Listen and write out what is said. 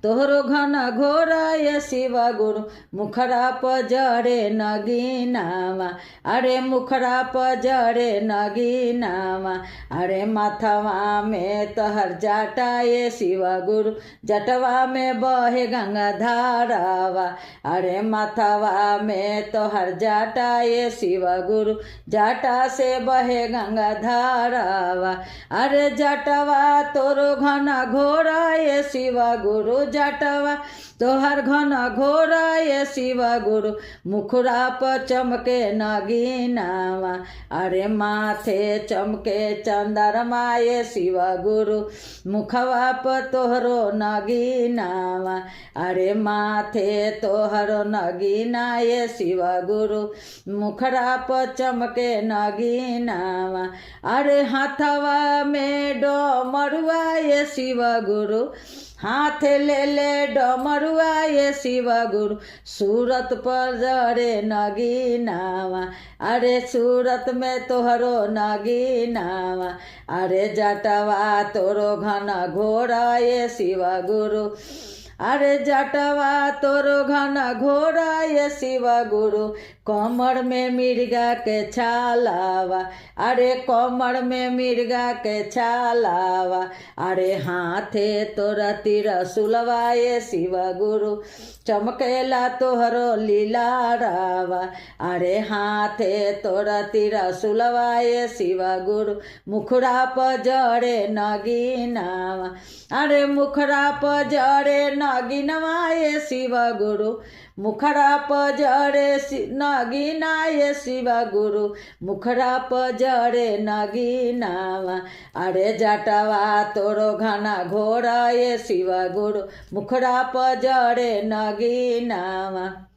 तोहरो घन घोर ये शिव गुरु मुखरा पजरे नगीनामा अरे मुखरा पजरे नगीनामा अरे माथवा में तोहर जाटा ये शिव गुरु जटवा में बहे गंगा धारावा अरे माथवा में तोहर जाटा ये शिव गुरु जाटा से बहे गंगा धारावा अरे जटवा तोरो घन घोरा ये शिव गुरु जटवा तोहर घन घोरा ये शिव गुरु मुखरा पर चमके नगीनावा अरे माथे चमके चंद्रमा ये शिव गुरु मुखवा पर तोहरो नगीनावा अरे माथे तोहरो नगीना ये शिव गुरु मुखरा पर चमके नगीनावा अरे हाथवा में डमरुआ ये शिव गुरु हाथ ले ले डमरुआ ये शिव गुरु सूरत पर जरे नगीनावा अरे सूरत में तोहरो नगीनावा अरे जटवा तोरो घन घोरा ये शिव गुरु अरे जटवा तोरो घन घोरा ये शिव गुरु कमर में मिर्गा के छालावा अरे कमर में मिर्गा के छालावा अरे हाथे तोरा तिरसुलवा ये शिव गुरु चमकेला तोहरो लीला रावा अरे हाथे तोरा तिरसुलवा ये शिव गुरु मुखरा पजरे नगीनावा अरे मुखरा पजरे नगीनवा ये शिव गुरु मुखरा पजरे नगीना ये शिव गुरु मुखरा पजरे नगीनावा अरे जटवा तोरो घना घोरा ये शिव गुरु मुखरा पजरे नगीनावा।